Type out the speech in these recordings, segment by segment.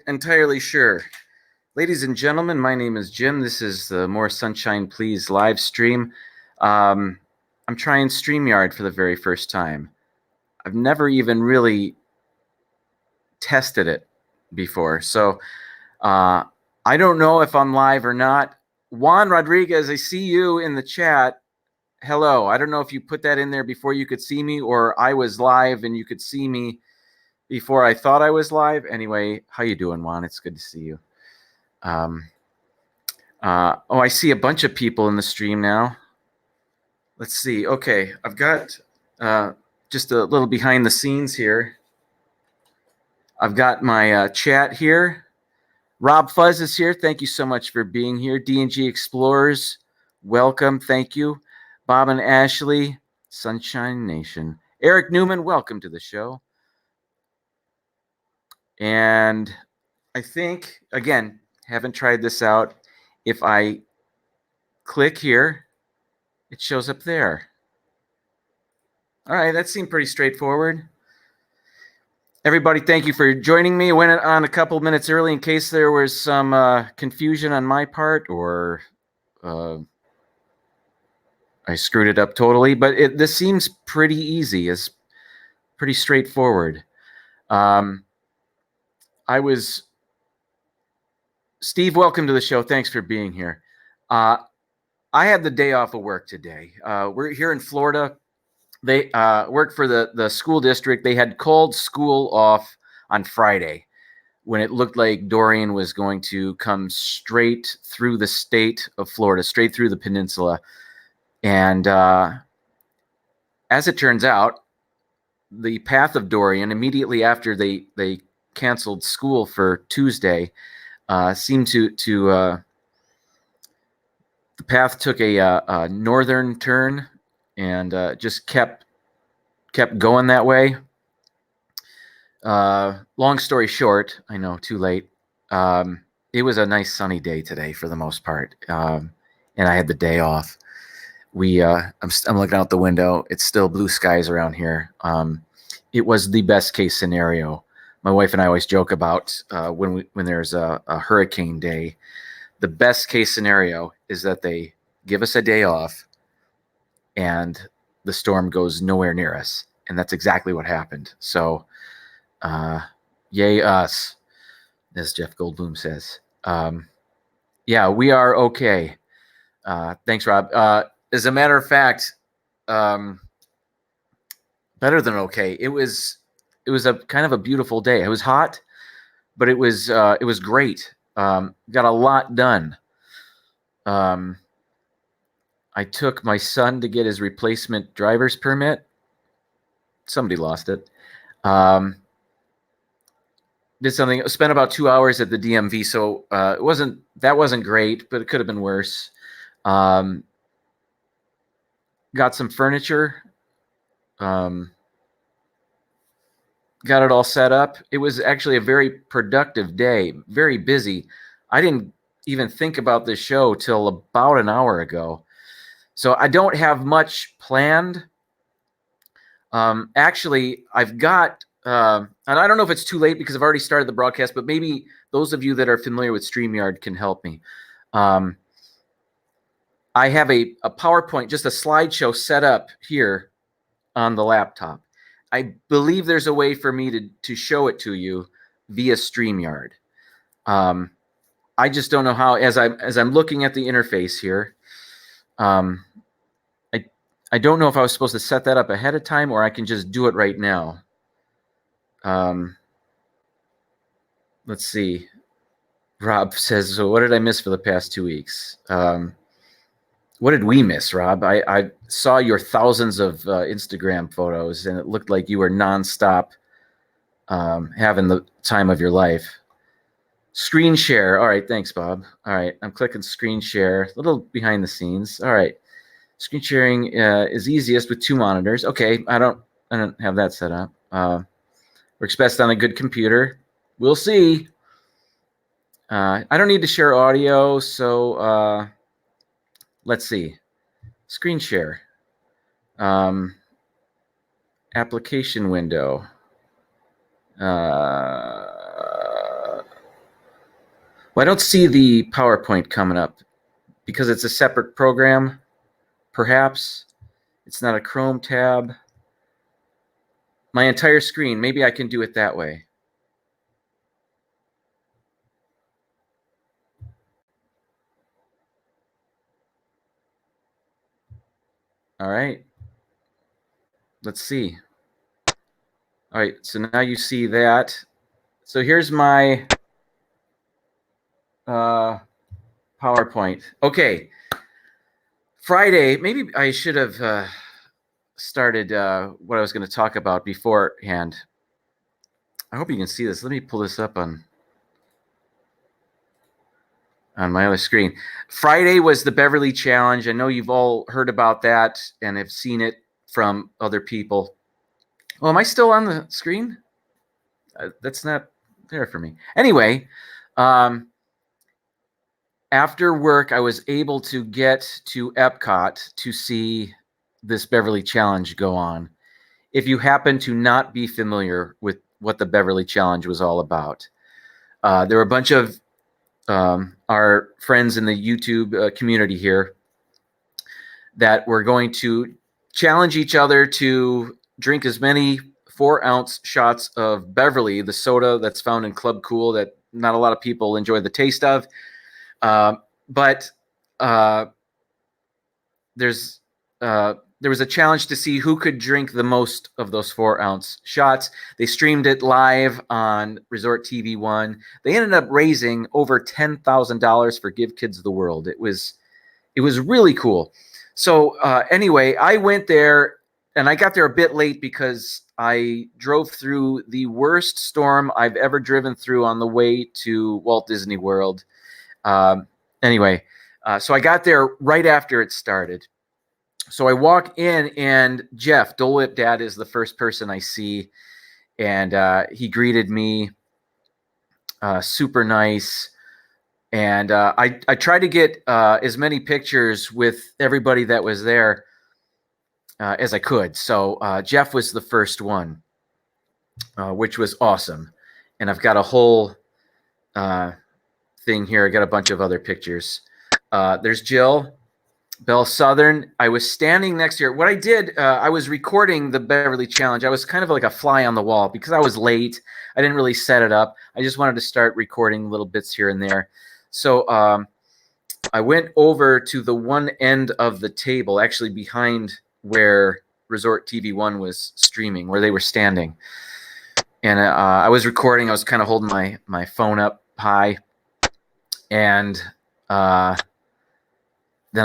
entirely sure. Ladies and gentlemen, my name is Jim. This is the More Sunshine Please live stream. I'm trying StreamYard for the very first time. I've never even really tested it before. So I don't know if I'm live or not. Juan Rodriguez, I see you in the chat. Hello. I don't know if you put that in there before you could see me or I was live and you could see me before I thought I was live. Anyway, how you doing, Juan? It's good to see you. I see a bunch of people in the stream now. Let's see. Okay, I've got just a little behind the scenes here. I've got my chat here. Rob Fuzz is here. Thank you so much for being here. D&G Explorers, welcome. Thank you. Bob and Ashley, Sunshine Nation. Eric Newman, welcome to the show. And I think, again, haven't tried this out. If I click here, it shows up there. All right, that seemed pretty straightforward. Everybody, thank you for joining me. I went on a couple minutes early in case there was some confusion on my part or I screwed it up totally. But this seems pretty easy. It's pretty straightforward. Steve, welcome to the show. Thanks for being here. I had the day off of work today. We're here in Florida. They worked for the school district. They had called school off on Friday when it looked like Dorian was going to come straight through the state of Florida, straight through the peninsula. And as it turns out, the path of Dorian, immediately after they canceled school for Tuesday, seemed to the path took a northern turn and just kept going that way. Long story short, I know, too late. It was a nice sunny day today for the most part, and I had the day off. I'm looking out the window. It's still blue skies around here. It was the best case scenario. My wife and I always joke about when there's a hurricane day. The best case scenario is that they give us a day off and the storm goes nowhere near us. And that's exactly what happened. So, yay us, as Jeff Goldblum says. Yeah, we are okay. Thanks, Rob. As a matter of fact, better than okay. It was a kind of a beautiful day. It was hot, but it was great. Got a lot done. I took my son to get his replacement driver's permit. Somebody lost it. Did something. Spent about 2 hours at the DMV, so that wasn't great, but it could have been worse. Got some furniture. Got it all set up. It was actually a very productive day, very busy. I didn't even think about this show till about an hour ago. So I don't have much planned. Actually, I've got, and I don't know if it's too late because I've already started the broadcast, but maybe those of you that are familiar with StreamYard can help me. I have a PowerPoint, just a slideshow set up here on the laptop. I believe there's a way for me to show it to you via StreamYard. I just don't know how. As I'm looking at the interface here, I don't know if I was supposed to set that up ahead of time or I can just do it right now. Let's see. Rob says, so what did I miss for the past 2 weeks? What did we miss, Rob? I saw your thousands of Instagram photos, and it looked like you were nonstop having the time of your life. Screen share. All right, thanks, Bob. All right, I'm clicking screen share. A little behind the scenes. All right, screen sharing is easiest with 2 monitors. Okay, I don't have that set up. Works best on a good computer. We'll see. I don't need to share audio, so let's see. Screen share. Application window. Well, I don't see the PowerPoint coming up because it's a separate program, perhaps. It's not a Chrome tab. My entire screen, maybe I can do it that way. All right. Let's see. All right, so now you see that. So here's my PowerPoint. Okay. Friday, maybe I should have started what I was going to talk about beforehand. I hope you can see this. Let me pull this up on my other screen. Friday was the Beverly Challenge. I know you've all heard about that and have seen it from other people. Oh, am I still on the screen? That's not there for me. Anyway, after work, I was able to get to Epcot to see this Beverly Challenge go on. If you happen to not be familiar with what the Beverly Challenge was all about, there were a bunch of our friends in the YouTube community here that were going to challenge each other to drink as many 4-ounce shots of Beverly, the soda that's found in Club Cool that not a lot of people enjoy the taste of. But there was a challenge to see who could drink the most of those 4-ounce shots. They streamed it live on Resort TV 1. They ended up raising over $10,000 for Give Kids the World. It was really cool. So anyway, I went there and I got there a bit late because I drove through the worst storm I've ever driven through on the way to Walt Disney World. Anyway, so I got there right after it started. So I walk in and Jeff, Dole Whip Dad, is the first person I see. And he greeted me, super nice. And I tried to get as many pictures with everybody that was there as I could. So Jeff was the first one, which was awesome. And I've got a whole thing here. I got a bunch of other pictures. There's Jill, Belle Southern. I was standing next to her. What I did, I was recording the Beverly Challenge. I was kind of like a fly on the wall because I was late. I didn't really set it up. I just wanted to start recording little bits here and there. So I went over to the one end of the table, actually behind where Resort TV 1 was streaming, where they were standing. And I was recording. I was kind of holding my phone up high. And then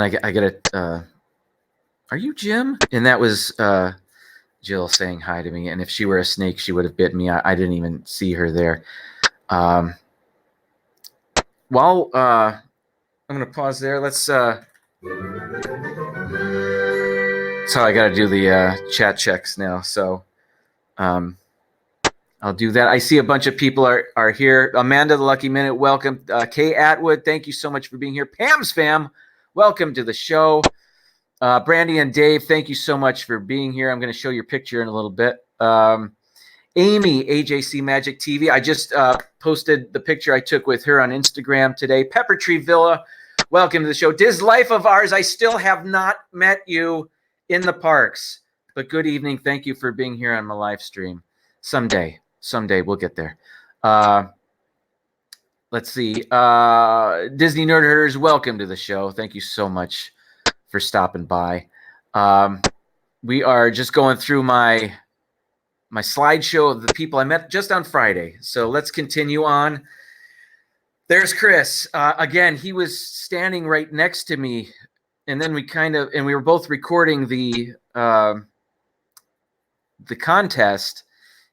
I get it. Are you Jim? And that was Jill saying hi to me. And if she were a snake, she would have bit me. I didn't even see her there. While I'm going to pause there. Let's. So I got to do the chat checks now. So I'll do that. I see a bunch of people are here. Amanda, the Lucky Minute, welcome. Kay Atwood, thank you so much for being here. Pam's fam, welcome to the show. Brandy and Dave, thank you so much for being here. I'm going to show your picture in a little bit. Amy, AJC Magic TV. I just posted the picture I took with her on Instagram today. Pepper Tree Villa, welcome to the show. Diz Life of Ours, I still have not met you in the parks, but good evening. Thank you for being here on my live stream. Someday we'll get there. Let's see. Disney Nerd Herders, welcome to the show. Thank you so much for stopping by. We are just going through my slideshow of the people I met just on Friday. So let's continue on. There's Chris. Again, he was standing right next to me, and then we were both recording the contest,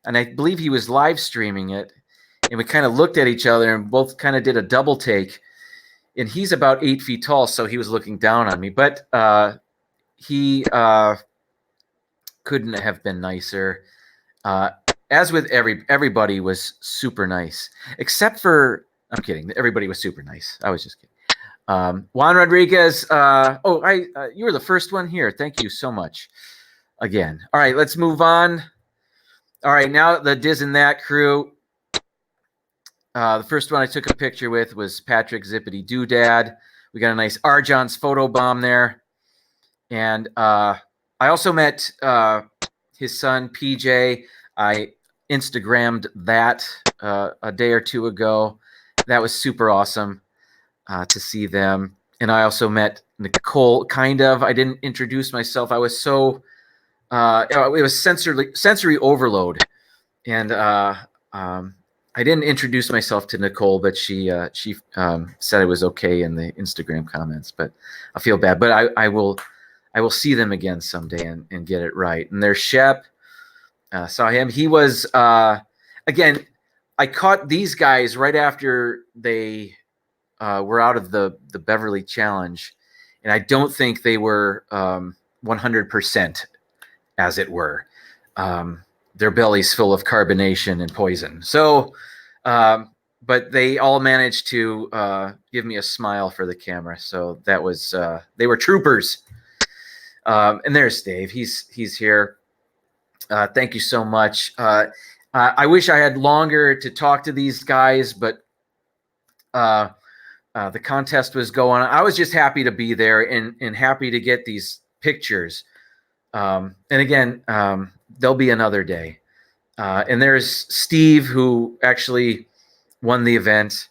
and I believe he was live streaming it, and we kind of looked at each other and both kind of did a double take. And he's about 8 feet tall, so he was looking down on me, but he couldn't have been nicer. As with everybody was super nice, except for, I'm kidding. Everybody was super nice. I was just kidding. Juan Rodriguez. You were the first one here. Thank you so much again. All right, let's move on. All right, now the Diz and That crew. The first one I took a picture with was Patrick Zippity Doodad. We got a nice Arjon's photo bomb there. And I also met his son, PJ. I Instagrammed that a day or two ago. That was super awesome to see them. And I also met Nicole, kind of. I didn't introduce myself. I was so, it was sensory overload. And I didn't introduce myself to Nicole, but she said it was okay in the Instagram comments. But I feel bad. But I will see them again someday and get it right. And there's Shep. Saw him. He was again. I caught these guys right after they were out of the Beverly Challenge, and I don't think they were 100%, as it were. Their bellies full of carbonation and poison. So, but they all managed to give me a smile for the camera. So that was they were troopers. And there's Dave. He's here. Thank you so much. I wish I had longer to talk to these guys, but the contest was going on. I was just happy to be there and happy to get these pictures. And again, there'll be another day. And there's Steve, who actually won the event.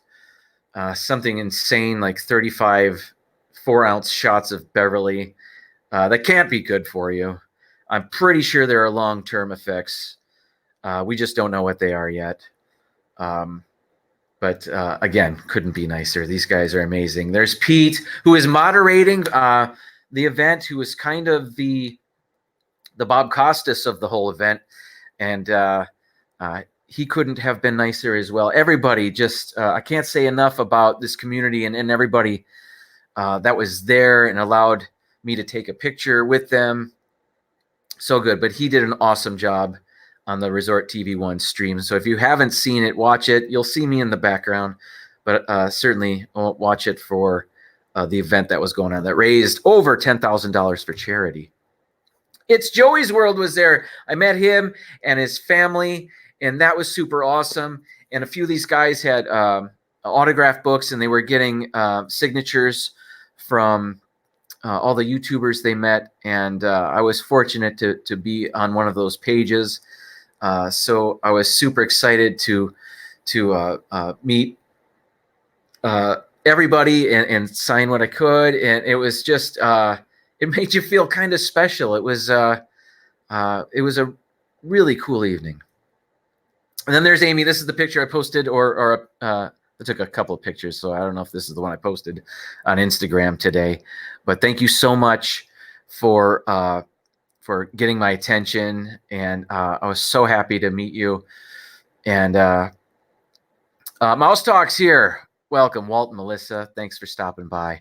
Something insane, like 35 4-ounce shots of Beverly. That can't be good for you. I'm pretty sure there are long-term effects. We just don't know what they are yet. But again, couldn't be nicer. These guys are amazing. There's Pete, who is moderating the event, who is kind of the Bob Costas of the whole event. And he couldn't have been nicer as well. Everybody just, I can't say enough about this community and everybody that was there and allowed me to take a picture with them. So good. But he did an awesome job on the Resort TV 1 stream. So if you haven't seen it, watch it. You'll see me in the background, but certainly watch it for the event that was going on that raised over $10,000 for charity. It's Joey's World was there. I met him and his family, and that was super awesome. And a few of these guys had autograph books, and they were getting signatures from all the YouTubers they met. And I was fortunate to be on one of those pages. So I was super excited to meet everybody and sign what I could. And it was just, it made you feel kind of special. It was a really cool evening. And then there's Amy. This is the picture I posted, or I took a couple of pictures, so I don't know if this is the one I posted on Instagram today. But thank you so much for getting my attention, and I was so happy to meet you. And Mouse Talks here. Welcome, Walt and Melissa. Thanks for stopping by.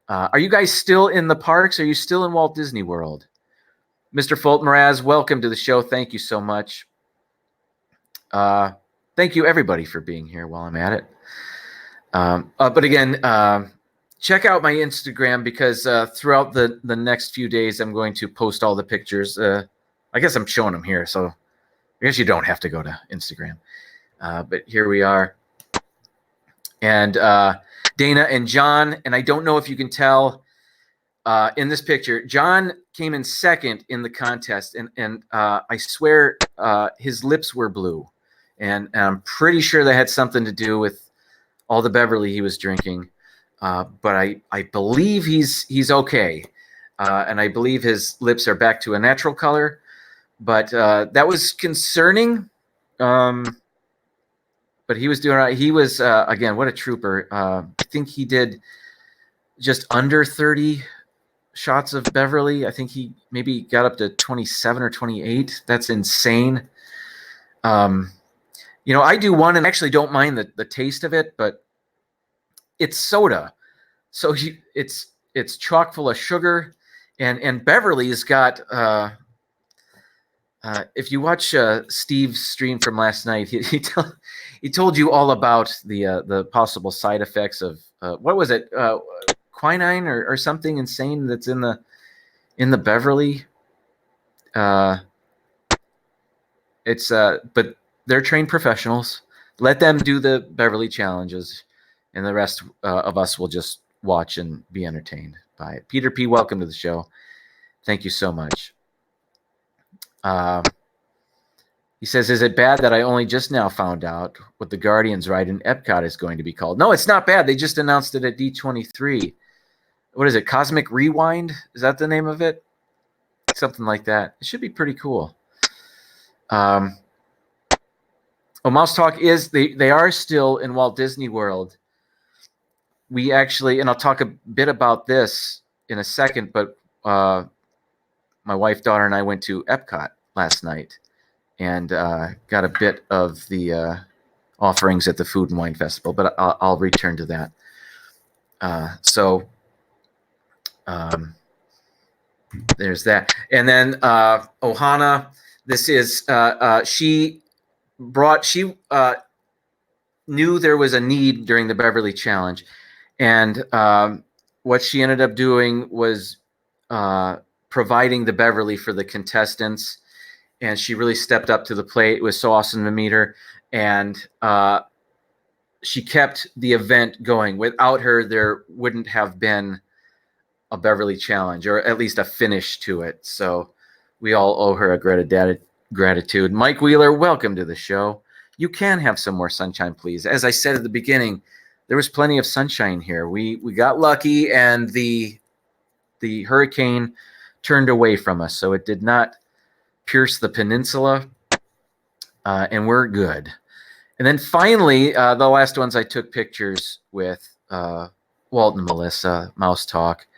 Are you guys still in the parks? Are you still in Walt Disney World? Mr. Fulton-Mraz, welcome to the show. Thank you so much. Thank you, everybody, for being here while I'm at it. But again, check out my Instagram, because throughout the next few days, I'm going to post all the pictures. I guess I'm showing them here, so I guess you don't have to go to Instagram. But here we are. And Dana and John, and I don't know if you can tell in this picture, John came in second in the contest, and I swear his lips were blue. And I'm pretty sure that had something to do with all the Beverly he was drinking. But I believe he's okay. And I believe his lips are back to a natural color. But that was concerning. But he was doing all right. He was, again, what a trooper. I think he did just under 30 shots of Beverly. I think he maybe got up to 27 or 28. That's insane. You know, I do one and actually don't mind the taste of it, but it's soda. So it's chock full of sugar. And Beverly's got, if you watch Steve's stream from last night, he told you all about the possible side effects of what was it, quinine or something insane that's in the Beverly. It's but they're trained professionals. let them do the Beverly challenges, and the rest of us will just watch and be entertained by it. Peter P., welcome to the show. Thank you so much. He says, is it bad that I only just now found out what the Guardians ride in Epcot is going to be called? No, it's not bad. They just announced it at D23. What is it? Cosmic Rewind? Is that the name of it? Something like that. It should be pretty cool. Mouse Talk is, they are still in Walt Disney World. We actually, and I'll talk a bit about this in a second, but my wife, daughter, and I went to Epcot last night and got a bit of the offerings at the Food and Wine Festival, but I'll return to that. There's that. And then Ohana, this is, she knew there was a need during the Beverly Challenge. And what she ended up doing was providing the Beverly for the contestants. And she really stepped up to the plate. It was so awesome to meet her. And she kept the event going. Without her, there wouldn't have been a Beverly Challenge, or at least a finish to it. So we all owe her a gratitude. Mike Wheeler, welcome to the show. You can have some more sunshine, please. As I said at the beginning, there was plenty of sunshine here. We got lucky, and the hurricane turned away from us, so it did not pierce the peninsula, and we're good. And then finally, the last ones I took pictures with Walt and Melissa, Mouse Talk.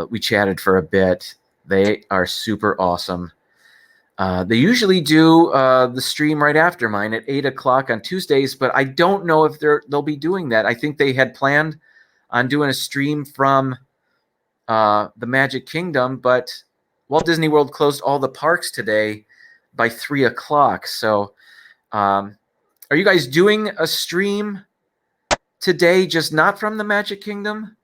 We chatted for a bit. They are super awesome. They usually do the stream right after mine at 8 o'clock on Tuesdays, but I don't know if they'll be doing that. I think they had planned on doing a stream from the Magic Kingdom, but Walt Disney World closed all the parks today by 3 o'clock. So are you guys doing a stream today, just not from the Magic Kingdom?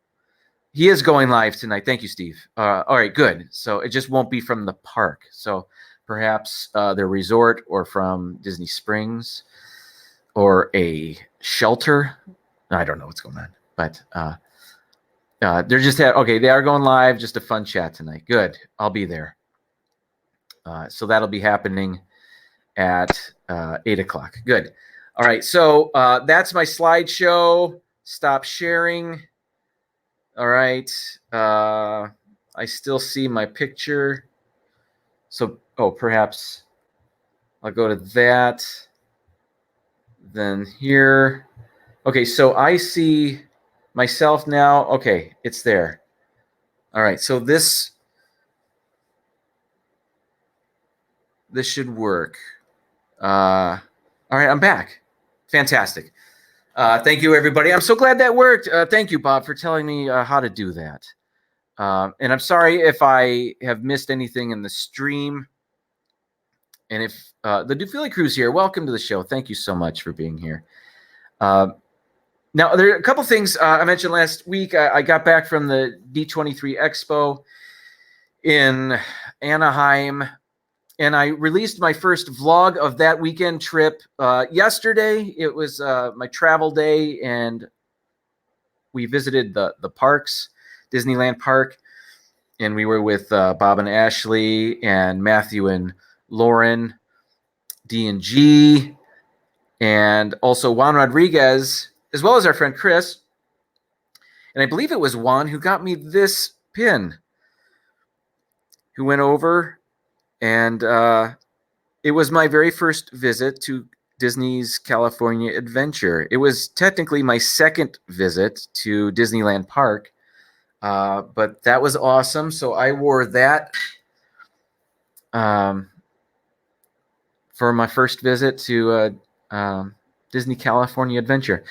He is going live tonight. Thank you, Steve. All right, good. So it just won't be from the park. So perhaps their resort, or from Disney Springs, or a shelter. I don't know what's going on, but they're just okay. They are going live. Just a fun chat tonight. Good. I'll be there. So that'll be happening at 8 o'clock. Good. All right. So that's my slideshow. Stop sharing. All right. I still see my picture. So, perhaps I'll go to that. Then here. Okay, so I see myself now. Okay, it's there. All right, so this should work. All right, I'm back. Fantastic. Thank you, everybody. I'm so glad that worked. Thank you, Bob, for telling me how to do that. And I'm sorry if I have missed anything in the stream. And if the Dufili crew's here, welcome to the show. Thank you so much for being here. Now, there are a couple things I mentioned last week. I got back from the D23 Expo in Anaheim, and I released my first vlog of that weekend trip yesterday. It was my travel day, and we visited the parks, Disneyland Park, and we were with Bob and Ashley and Matthew and Lauren, D&G, and also Juan Rodriguez, as well as our friend Chris. And I believe it was Juan who got me this pin, who went over, and it was my very first visit to Disney's California Adventure. It was technically my second visit to Disneyland Park, but that was awesome. So I wore that for my first visit to Disney California Adventure.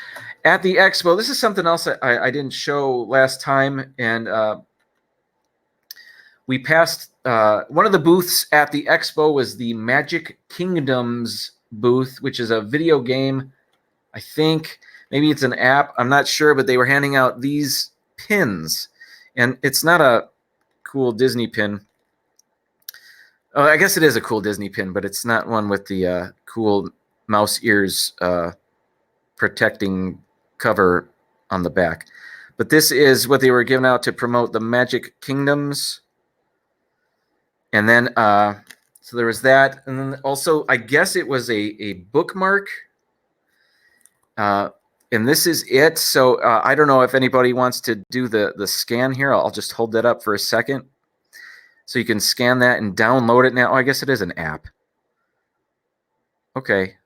At the expo, this is something else I didn't show last time, and we passed one of the booths at the expo was the Magic Kingdoms booth, which is a video game. I think maybe it's an app. I'm not sure, but they were handing out these pins, and it's not a cool Disney pin. Oh, I guess it is a cool Disney pin, but it's not one with the cool mouse ears protecting cover on the back. But this is what they were giving out to promote the Magic Kingdoms. And then, so there was that. And then also, I guess it was a bookmark. And this is it. So I don't know if anybody wants to do the scan here. I'll just hold that up for a second. So you can scan that and download it now. Oh, I guess it is an app. Okay.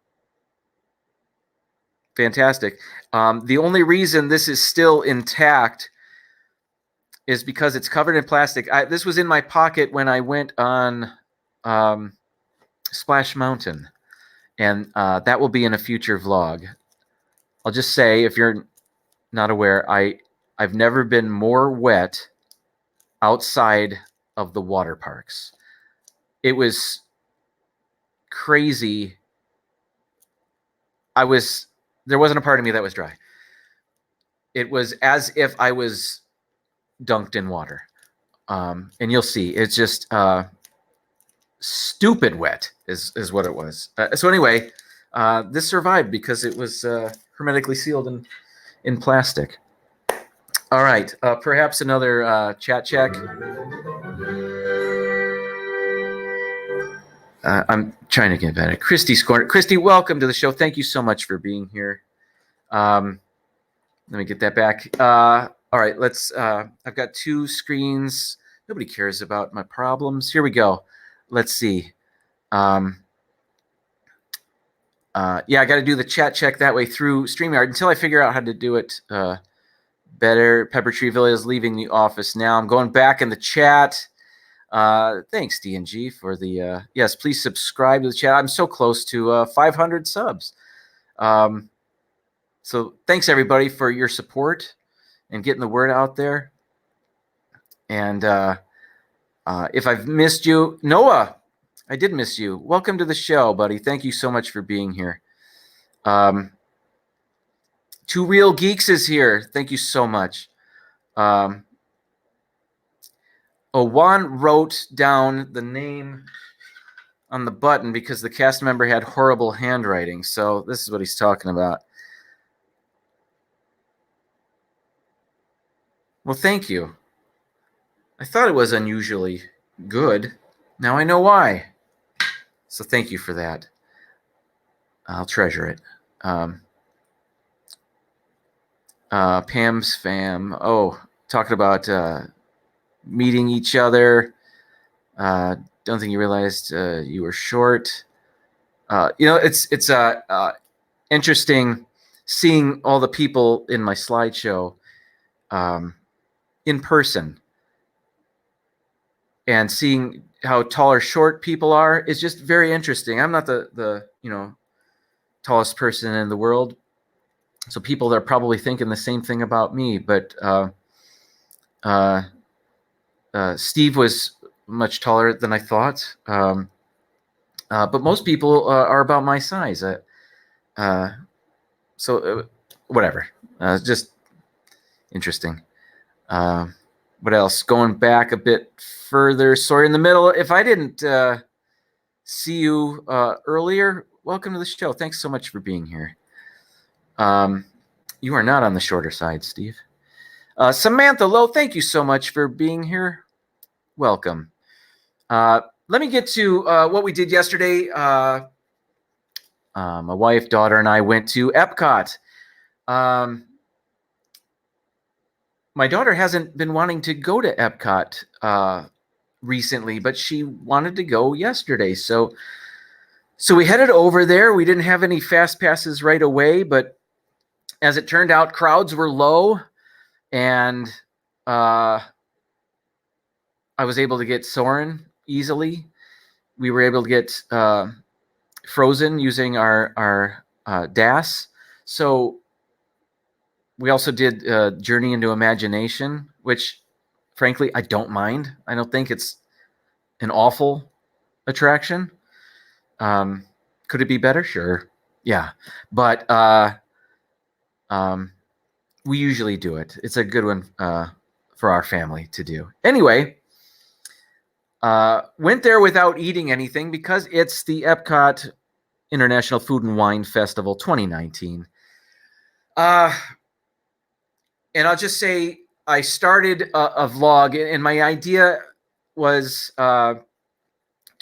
Fantastic. The only reason this is still intact is because it's covered in plastic. This was in my pocket when I went on Splash Mountain, and that will be in a future vlog. I'll just say, if you're not aware, I've never been more wet outside of the water parks. It was crazy. There wasn't a part of me that was dry. It was as if I was dunked in water. And you'll see, it's just stupid wet is what it was. So anyway, this survived because it was hermetically sealed in plastic. All right, perhaps another chat check. I'm trying to get better. Christy's Corner. Christy, welcome to the show. Thank you so much for being here. Let me get that back. All right, let's. I've got two screens. Nobody cares about my problems. Here we go. Let's see. Yeah, I got to do the chat check that way through StreamYard until I figure out how to do it better. Pepper Treeville is leaving the office now. I'm going back in the chat. Thanks, DNG, for the yes. Please subscribe to the chat. I'm so close to 500 subs. So thanks everybody for your support and getting the word out there. And if I've missed you, Noah, I did miss you. Welcome to the show, buddy. Thank you so much for being here. Two Real Geeks is here. Thank you so much. Juan wrote down the name on the button because the cast member had horrible handwriting. So this is what he's talking about. Well, thank you. I thought it was unusually good. Now I know why. So thank you for that. I'll treasure it. Pam's fam. Oh, talking about meeting each other. Don't think you realized you were short. It's interesting seeing all the people in my slideshow in person and seeing how tall or short people are is just very interesting. I'm not the tallest person in the world, so people are probably thinking the same thing about me. But Steve was much taller than I thought. But most people are about my size. So whatever. Just interesting. What else? Going back a bit further. Sorry, in the middle. If I didn't see you earlier, welcome to the show. Thanks so much for being here. You are not on the shorter side, Steve. Samantha Lowe, thank you so much for being here. Welcome. Let me get to what we did yesterday. My wife, daughter, and I went to Epcot. My daughter hasn't been wanting to go to Epcot recently, but she wanted to go yesterday. So we headed over there. We didn't have any fast passes right away, but as it turned out, crowds were low, and I was able to get Soarin' easily. We were able to get Frozen using our DAS. So we also did Journey into Imagination, which, frankly, I don't mind. I don't think it's an awful attraction. Could it be better? Sure. Yeah. But we usually do it. It's a good one for our family to do. Anyway, went there without eating anything because it's the Epcot International Food and Wine Festival 2019. And I'll just say I started a vlog, and my idea was to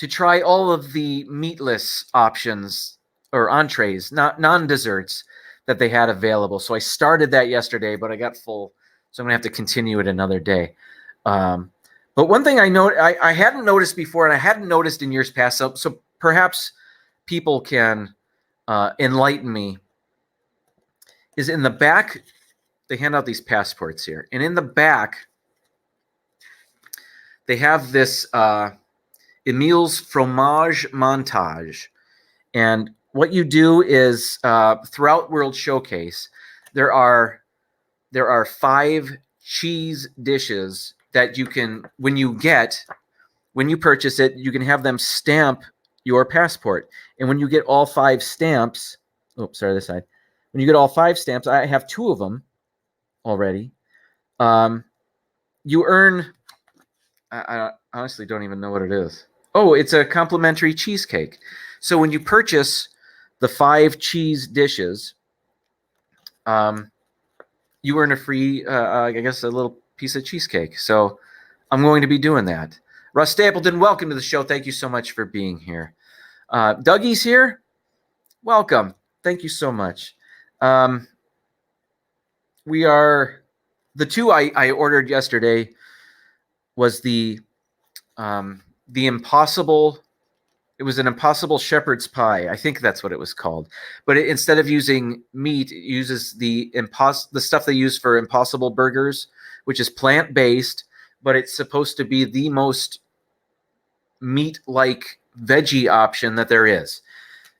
try all of the meatless options or entrees, not non-desserts that they had available. So I started that yesterday, but I got full, so I'm gonna have to continue it another day. But one thing I hadn't noticed before, and I hadn't noticed in years past, so perhaps people can enlighten me, is in the back. They hand out these passports here, and in the back they have this Emile's fromage montage. And what you do is throughout World Showcase, there are 5 cheese dishes that you can, when you purchase it, you can have them stamp your passport. And when you get all 5 stamps, this side. When you get all 5 stamps, I have 2 of them already. You earn, I honestly don't even know what it is. Oh, it's a complimentary cheesecake. So when you purchase the 5 cheese dishes, you earn a free, I guess, a little piece of cheesecake. So I'm going to be doing that. Russ Stapleton, welcome to the show. Thank you so much for being here. Dougie's here. Welcome. Thank you so much. We are, the 2 I ordered yesterday was the impossible. It was an impossible shepherd's pie. I think that's what it was called. But instead of using meat, it uses the stuff they use for Impossible Burgers, which is plant-based, but it's supposed to be the most meat-like veggie option that there is.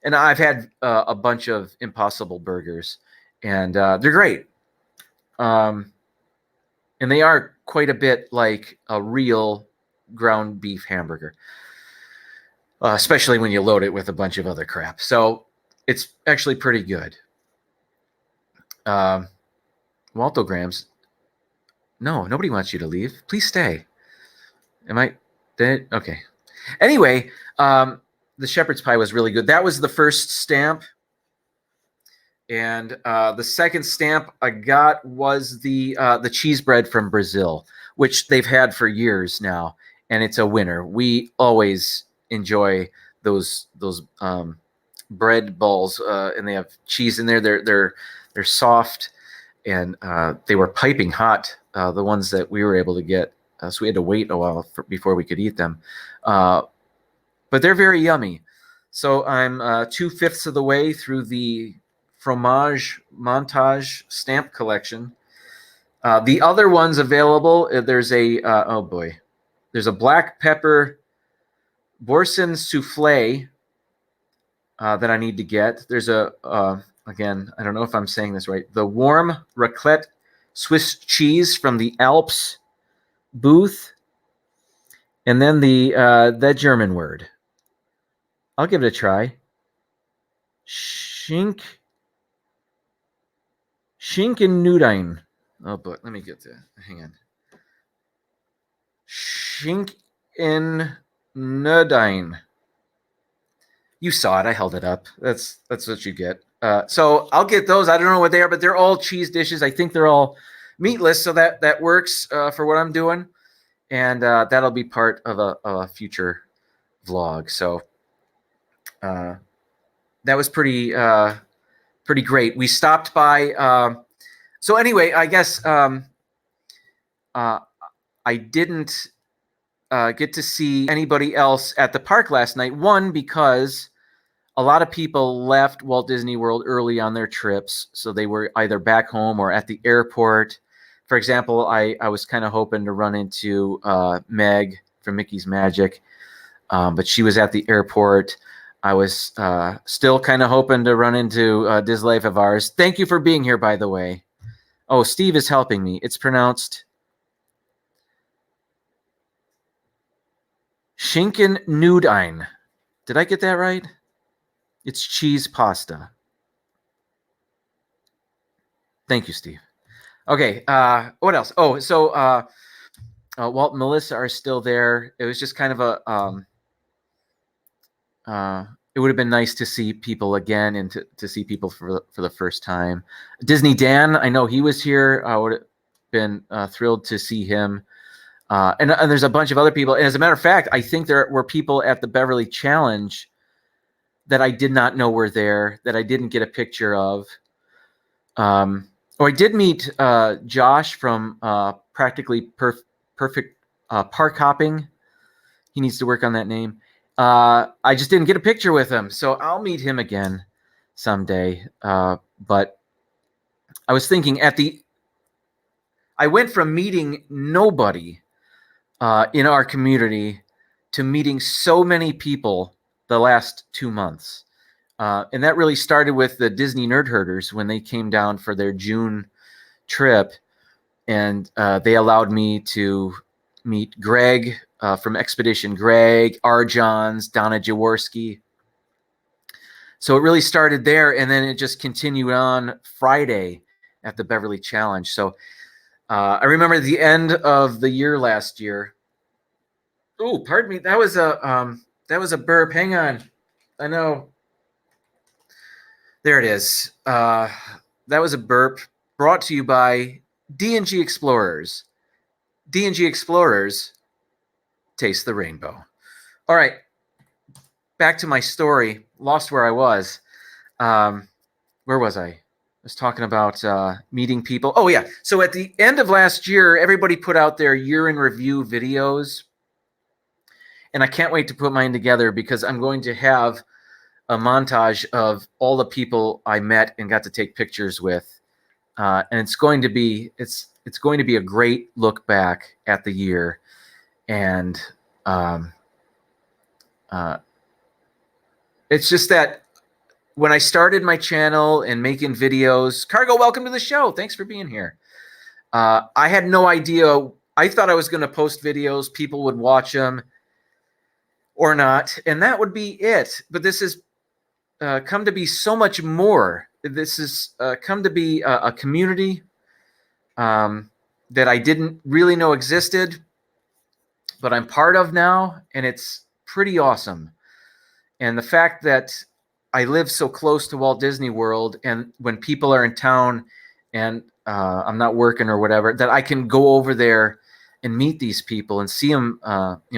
And I've had a bunch of Impossible Burgers, and they're great. And they are quite a bit like a real ground beef hamburger. Especially when you load it with a bunch of other crap. So it's actually pretty good. Waltograms. No, nobody wants you to leave. Please stay. Am I dead? Okay. Anyway, the shepherd's pie was really good. That was the first stamp. And the second stamp I got was the cheese bread from Brazil, which they've had for years now. And it's a winner. We always enjoy those bread balls, and they have cheese in there. They're soft, and they were piping hot. The ones that we were able to get, so we had to wait a while before we could eat them. But they're very yummy. So I'm 2/5 of the way through the fromage montage stamp collection. The other ones available, there's a there's a black pepper Boursin souffle that I need to get. There's a, again, I don't know if I'm saying this right, the warm raclette Swiss cheese from the Alps booth. And then the German word. I'll give it a try. Schinkennudein. Oh, but let me get that. Hang on. Schinkennudein. You saw it. I held it up. That's what you get. So I'll get those. I don't know what they are, but they're all cheese dishes. I think they're all meatless, so that works for what I'm doing, and that'll be part of a future vlog. So that was pretty great. We stopped by. So anyway, I guess I didn't get to see anybody else at the park last night. One, because a lot of people left Walt Disney World early on their trips, so they were either back home or at the airport. For example, I was kind of hoping to run into Meg from Mickey's Magic, but she was at the airport. I was still kind of hoping to run into Diz Life of Ours. Thank you for being here, by the way. Oh, Steve is helping me. It's pronounced Schinkennudein. Did I get that right? It's cheese pasta. Thank you, Steve. Okay, what else? Oh, so Walt and Melissa are still there. It was just kind of it would have been nice to see people again and to see people for the first time. Disney Dan, I know he was here. I would have been thrilled to see him. And there's a bunch of other people. And as a matter of fact, I think there were people at the Beverly Challenge that I did not know were there, that I didn't get a picture of. I did meet Josh from Practically Perfect Park Hopping. He needs to work on that name. I just didn't get a picture with him, so I'll meet him again someday. But I was thinking I went from meeting nobody in our community to meeting so many people the last 2 months. And that really started with the Disney Nerd Herders when they came down for their June trip. And they allowed me to meet Greg from Expedition Greg, R. Johns, Donna Jaworski. So it really started there, and then it just continued on Friday at the Beverly Challenge. So I remember the end of the year last year. Oh, pardon me. That was a burp. Hang on. I know. There it is. That was a burp brought to you by D&G Explorers. D&G Explorers, taste the rainbow. All right. Back to my story. Lost where I was. Where was I? I was talking about meeting people. Oh, yeah. So at the end of last year, everybody put out their year in review videos. And I can't wait to put mine together because I'm going to have a montage of all the people I met and got to take pictures with. And it's going to be a great look back at the year. And it's just that when I started my channel and making videos, Cargo, welcome to the show. Thanks for being here. I had no idea. I thought I was going to post videos, people would watch them or not, and that would be it. But this has come to be so much more. This has come to be a community that I didn't really know existed, but I'm part of now, and it's pretty awesome. And the fact that I live so close to Walt Disney World, and when people are in town and I'm not working or whatever, that I can go over there and meet these people and see them,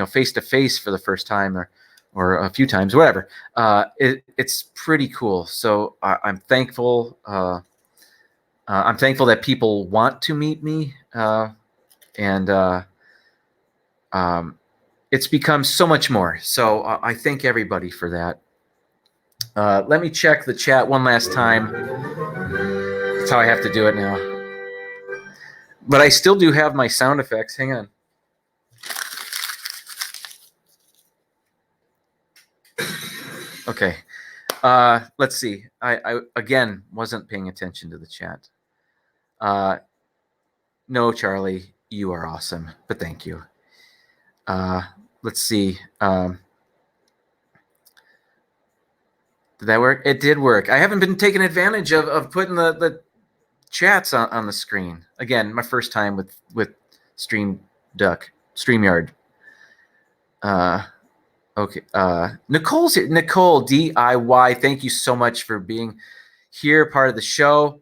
face to face for the first time or a few times, whatever. It's pretty cool. So I'm thankful. I'm thankful that people want to meet me, and it's become so much more. So I thank everybody for that. Let me check the chat one last time. That's how I have to do it now. But I still do have my sound effects. Hang on. Okay. Let's see. I again wasn't paying attention to the chat. No, Charlie, you are awesome, but thank you. Let's see. Did that work? It did work. I haven't been taking advantage of putting the chats on the screen. Again, my first time with StreamYard. Okay. Nicole's here. Nicole DIY. Thank you so much for being here, part of the show.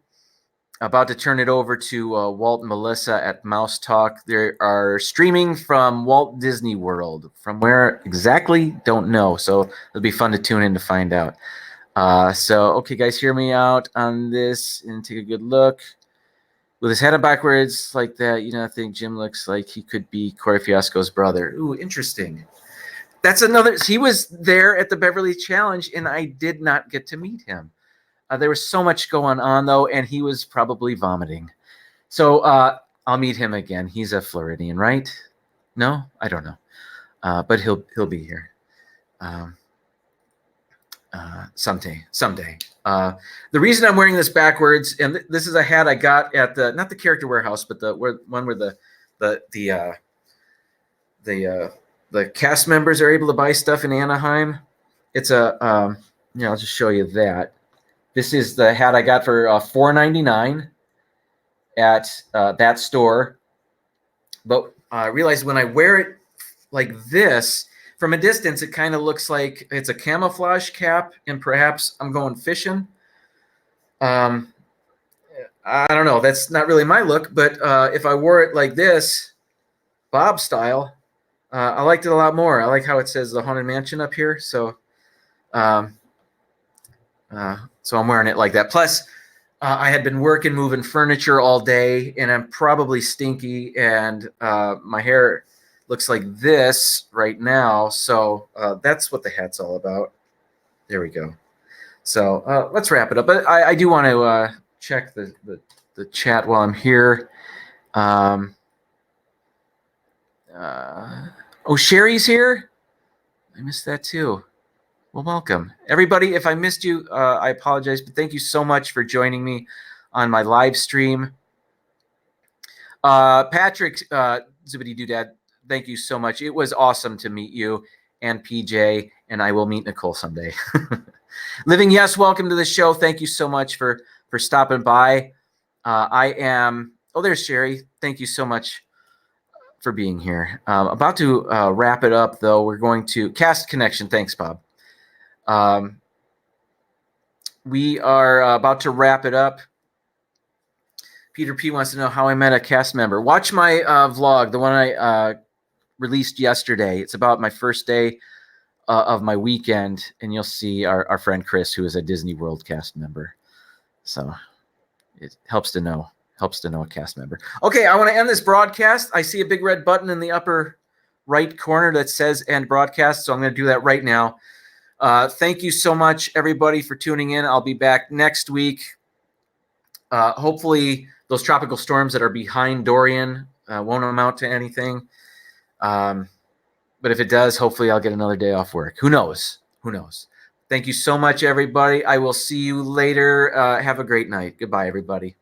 About to turn it over to Walt and Melissa at Mouse Talk. They are streaming from Walt Disney World. From where exactly? Don't know. So it'll be fun to tune in to find out. Okay, guys, hear me out on this and take a good look. With his head backwards like that, I think Jim looks like he could be Corey Fiasco's brother. Ooh, interesting. That's another. He was there at the Beverly Challenge, and I did not get to meet him. There was so much going on, though, and he was probably vomiting. So I'll meet him again. He's a Floridian, right? No, I don't know, but he'll be here someday. The reason I'm wearing this backwards, and this is a hat I got at not the Character Warehouse, but the one where the cast members are able to buy stuff in Anaheim. It's I'll just show you that. This is the hat I got for $4.99 at that store. But I realized when I wear it like this, From a distance, it kind of looks like it's a camouflage cap, and perhaps I'm going fishing. I don't know. That's not really my look, but if I wore it like this, Bob style, I liked it a lot more. I like how it says the Haunted Mansion up here. So I'm wearing it like that. Plus, I had been working, moving furniture all day, and I'm probably stinky, and my hair looks like this right now. So that's what the hat's all about. There we go. So let's wrap it up. But I do want to check the chat while I'm here. Oh, Sherry's here. I missed that too. Well, welcome. Everybody, if I missed you, I apologize, but thank you so much for joining me on my live stream. Patrick, Zibbity Doodad, thank you so much. It was awesome to meet you and PJ, and I will meet Nicole someday. Living Yes, welcome to the show. Thank you so much for stopping by. There's Sherry. Thank you so much for being here. About to wrap it up, though. We're going to Cast Connection. Thanks, Bob. We are about to wrap it up. Peter P wants to know how I met a cast member. Watch my vlog, the one I released yesterday. It's about my first day of my weekend, and you'll see our friend Chris, who is a Disney World cast member. So it helps to know a cast member. Okay, I want to end this broadcast. I see a big red button in the upper right corner that says end broadcast, so I'm going to do that right now. Thank you so much, everybody, for tuning in. I'll be back next week. Hopefully, those tropical storms that are behind Dorian won't amount to anything. But if it does, hopefully I'll get another day off work. Who knows? Who knows? Thank you so much, everybody. I will see you later. Have a great night. Goodbye, everybody.